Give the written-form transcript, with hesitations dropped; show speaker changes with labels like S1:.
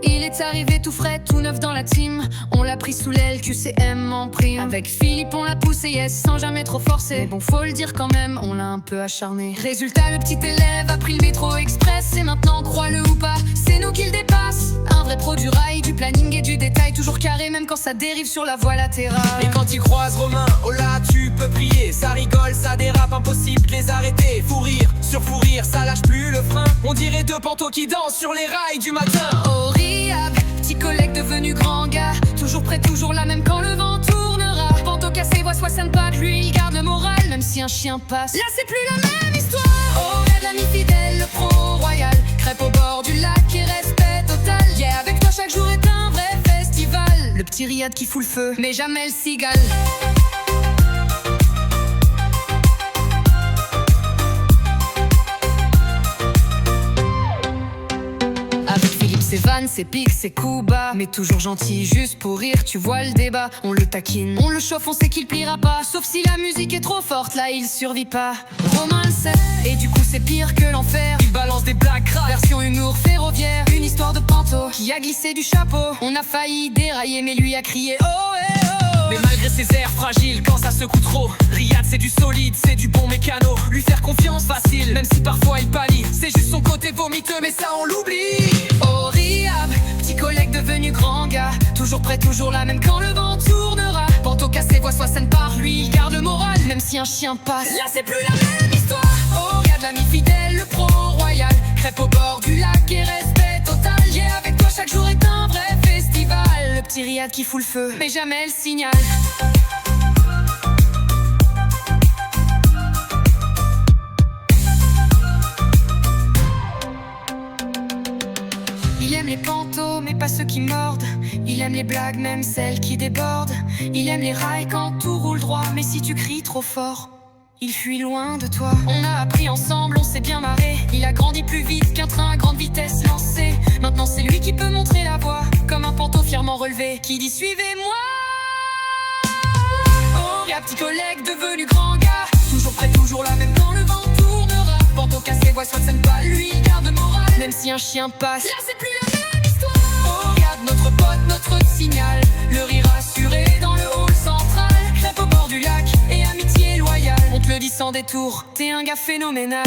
S1: Il est arrivé tout frais, tout neuf dans la team. On l'a pris sous l'aile, QCM en prime. Avec Philippe on l'a poussé, yes, sans jamais trop forcer. Mais bon, faut le dire quand même, on l'a un peu acharné. Résultat, le petit élève a pris le métro express. Et maintenant, crois-le ou pas, c'est nous qui le dépasse. Un vrai pro du rail, du planning et du détail. Toujours carré, même quand ça dérive sur la voie latérale.
S2: Et quand ils croisent Romain, oh là tu peux prier. Ça rigole, ça dérape, impossible de les arrêter. Fou rire, sur fou rire, ça lâche plus le frein. On dirait deux pantos qui dansent sur les rails du matin.
S1: Oh Riyad, petit collègue devenu grand gars. Toujours prêt, toujours là, même quand le vent tournera. Panto cassé, voit 60 pattes, lui il garde le moral. Même si un chien passe, là c'est plus la même histoire. Oh Riyad, l'ami fidèle, le pro royal. Crêpe au bord du lac et respect total. Yeah, avec toi chaque jour est un vrai festival. Le petit Riyad qui fout le feu, mais jamais le cigale. C'est vannes, c'est pics, c'est coups bas. Mais toujours gentil, juste pour rire, tu vois le débat. On le taquine, on le chauffe, on sait qu'il pliera pas. Sauf si la musique est trop forte, là il survit pas. Romain le sait, et du coup c'est pire que l'enfer.
S2: Il balance des blagues crasses,
S1: version humour ferroviaire. Une histoire de panto qui a glissé du chapeau. On a failli dérailler, mais lui a crié oh eh oh.
S2: Mais malgré ses airs fragiles, quand ça secoue trop, Riyad c'est du solide, c'est du bon mécano. Lui faire confiance facile, même si parfois il pâlit. C'est juste son côté vomiteux, mais ça on l'oublie.
S1: Oh Riyad, petit collègue devenu grand gars. Toujours prêt, toujours là, même quand le vent tournera. Panto cassé, voit 60 par lui, il garde le moral. Même si un chien passe, là c'est plus la même histoire. Oh Riyad, l'ami fidèle, le pro royal. Crêpe au bord du lac et respect total. Yeah, avec toi chaque jour est un vrai festival. Le petit Riyad qui fout le feu, mais jamais le signal. Il aime les pantos, mais pas ceux qui mordent. Il aime les blagues, même celles qui débordent. Il aime les rails quand tout roule droit. Mais si tu cries trop fort, il fuit loin de toi. On a appris ensemble, on s'est bien marré. Il a grandi plus vite qu'un train à grande vitesse lancé. Maintenant c'est lui qui peut montrer la voie. Comme un panto fièrement relevé qui dit suivez-moi. Oh, y'a petit collègue devenu grand gars. Toujours prêt, toujours là, même quand le vent tournera. Panto cassé, voit 60 pas, lui il garde le moral. Même si un chien passe, là c'est plus la même histoire. Oh regarde notre pote, notre signal. Le rire assuré dans le hall central. Crêpe au bord du lac et amitié loyale. On te le dit sans détour, t'es un gars phénoménal.